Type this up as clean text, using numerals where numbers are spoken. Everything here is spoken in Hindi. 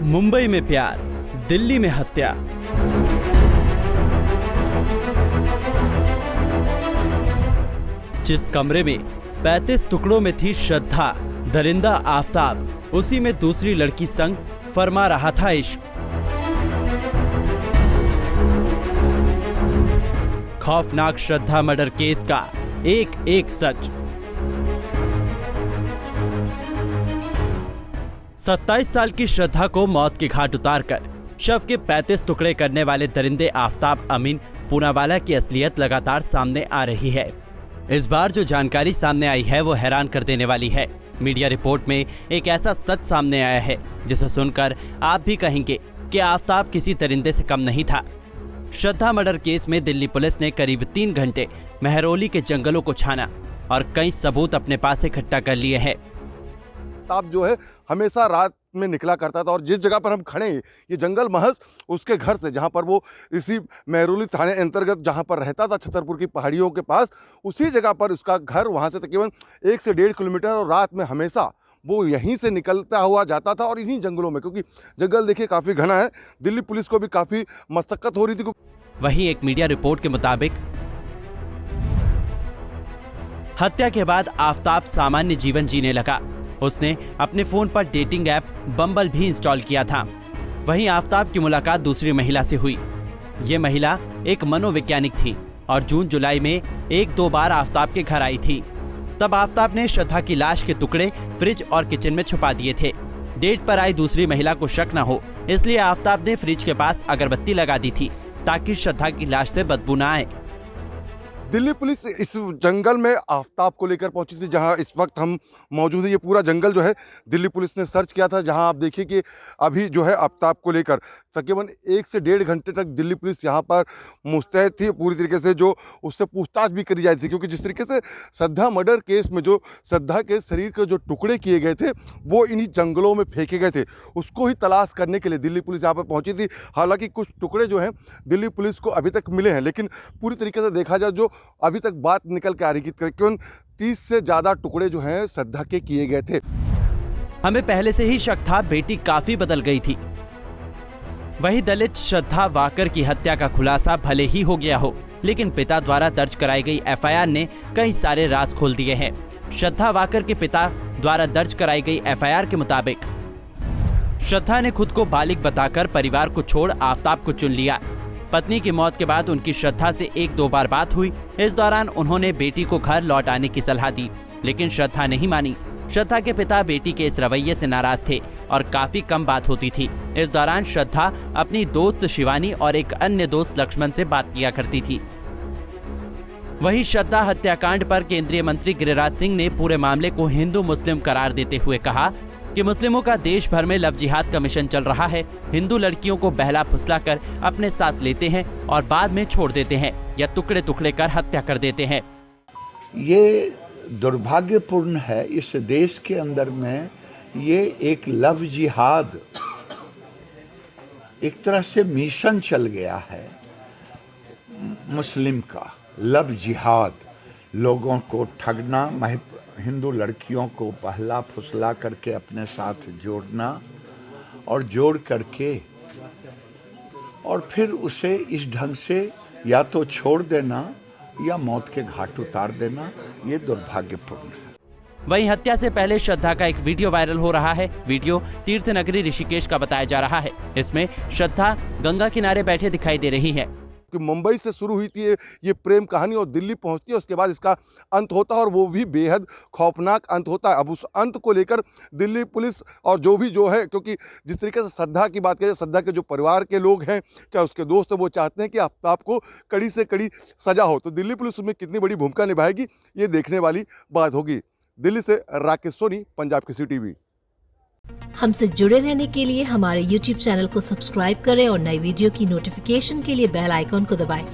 मुंबई में प्यार, दिल्ली में हत्या। जिस कमरे में 35 टुकड़ों में थी श्रद्धा, दरिंदा आफताब, उसी में दूसरी लड़की संग फरमा रहा था इश्क। खौफनाक श्रद्धा मर्डर केस का एक एक सच। 27 साल की श्रद्धा को मौत के घाट उतारकर शव के 35 टुकड़े करने वाले दरिंदे आफताब अमीन पूनावाला की असलियत लगातार सामने आ रही है। इस बार जो जानकारी सामने आई है वो हैरान कर देने वाली है। मीडिया रिपोर्ट में एक ऐसा सच सामने आया है जिसे सुनकर आप भी कहेंगे कि आफताब किसी दरिंदे से कम नहीं था। श्रद्धा मर्डर केस में दिल्ली पुलिस ने करीब 3 घंटे मेहरौली के जंगलों को छाना और कई सबूत अपने पास इकट्ठा कर लिए हैं। आफताब जो है हमेशा रात में निकला करता था और जिस जगह पर हम खड़े हैं ये जंगल महज उसके घर से, जहां पर वो इसी मेहरौली थाने अंतर्गत जहां पर रहता था छतरपुर की पहाड़ियों के पास, उसी जगह पर उसका घर, वहां से तकरीबन 1 से 1.5 किलोमीटर, और रात में हमेशा वो यहीं से निकलता हुआ जाता था और इन्हीं जंगलों में, क्योंकि जंगल देखिए काफ़ी घना है, दिल्ली पुलिस को भी काफ़ी मशक्कत हो रही थी। वहीं एक मीडिया रिपोर्ट के मुताबिक हत्या के बाद आफताब सामान्य जीवन जीने लगा। उसने अपने फोन पर डेटिंग ऐप बम्बल भी इंस्टॉल किया था। वहीं आफताब की मुलाकात दूसरी महिला से हुई। ये महिला एक मनोवैज्ञानिक थी और जून जुलाई में 1-2 बार आफताब के घर आई थी। तब आफताब ने श्रद्धा की लाश के टुकड़े फ्रिज और किचन में छुपा दिए थे। डेट पर आई दूसरी महिला को शक न हो, इसलिए आफताब ने फ्रिज के पास अगरबत्ती लगा दी थी ताकि श्रद्धा की लाश से बदबू न आए। दिल्ली पुलिस इस जंगल में आफताब को लेकर पहुंची थी जहां इस वक्त हम मौजूद हैं। ये पूरा जंगल जो है दिल्ली पुलिस ने सर्च किया था, जहां आप देखिए कि अभी जो है आफताब को लेकर तकरीबन 1 से 1.5 घंटे तक दिल्ली पुलिस यहां पर मुस्तैद थी, पूरी तरीके से जो उससे पूछताछ भी करी जाती थी, क्योंकि जिस तरीके से श्रद्धा मर्डर केस में जो श्रद्धा के शरीर के जो टुकड़े किए गए थे वो इन्हीं जंगलों में फेंके गए थे, उसको ही तलाश करने के लिए दिल्ली पुलिस यहाँ पर पहुँची थी। हालाँकि कुछ टुकड़े जो हैं दिल्ली पुलिस को अभी तक मिले हैं, लेकिन पूरी तरीके से देखा जाए जो अभी तक बात निकल के आ रही है कि 30 से ज़्यादा टुकड़े जो हैं श्रद्धा के किए गए थे। हमें पहले से ही शक था बेटी काफी बदल गई थी। वही दलित श्रद्धा वाकर की हत्या का खुलासा भले ही हो गया हो, लेकिन पिता द्वारा दर्ज कराई गई एफआईआर ने कई सारे राज खोल दिए हैं। श्रद्धा वाकर के पिता द्वारा दर्ज कराई गई एफआईआर के मुताबिक श्रद्धा ने खुद को बालिग बताकर परिवार को छोड़ आफताब को चुन लिया। पत्नी की मौत के बाद उनकी श्रद्धा से 1-2 बार बात हुई। इस दौरान उन्होंने बेटी को घर लौट आने की सलाह दी, लेकिन श्रद्धा नहीं मानी। श्रद्धा के पिता बेटी के इस रवैये से नाराज थे और काफी कम बात होती थी। इस दौरान श्रद्धा अपनी दोस्त शिवानी और एक अन्य दोस्त लक्ष्मण से बात किया करती थी। वहीं श्रद्धा हत्याकांड पर केंद्रीय मंत्री गिरिराज सिंह ने पूरे मामले को हिंदू मुस्लिम करार देते हुए कहा कि मुस्लिमों का देश भर में लव जिहाद का मिशन चल रहा है। हिंदू लड़कियों को बहला फुसलाकर अपने साथ लेते हैं और बाद में छोड़ देते हैं या टुकड़े टुकड़े कर हत्या कर देते हैं। ये दुर्भाग्यपूर्ण है, इस देश के अंदर में ये एक लव जिहाद एक तरह से मिशन चल गया है मुस्लिम का। लव जिहाद, लोगों को ठगना, हिंदू लड़कियों को बहला फुसला करके अपने साथ जोड़ना और जोड़ करके और फिर उसे इस ढंग से या तो छोड़ देना या मौत के घाट उतार देना, ये दुर्भाग्यपूर्ण है। वहीं हत्या से पहले श्रद्धा का एक वीडियो वायरल हो रहा है। वीडियो तीर्थ नगरी ऋषिकेश का बताया जा रहा है। इसमें श्रद्धा गंगा किनारे बैठे दिखाई दे रही है। कि मुंबई से शुरू हुई थी ये प्रेम कहानी और दिल्ली पहुंचती है, उसके बाद इसका अंत होता है और वो भी बेहद खौफनाक अंत होता है। अब उस अंत को लेकर दिल्ली पुलिस और जो है, क्योंकि जिस तरीके से श्रद्धा की बात करें, श्रद्धा के जो परिवार के लोग हैं, चाहे उसके दोस्त, वो चाहते हैं कि आफताब को कड़ी से कड़ी सजा हो। तो दिल्ली पुलिस उसमें कितनी बड़ी भूमिका निभाएगी ये देखने वाली बात होगी। दिल्ली से राकेश सोनी, पंजाब केसरी टीवी। हमसे जुड़े रहने के लिए हमारे YouTube चैनल को सब्सक्राइब करें और नई वीडियो की नोटिफिकेशन के लिए बेल आइकॉन को दबाएं।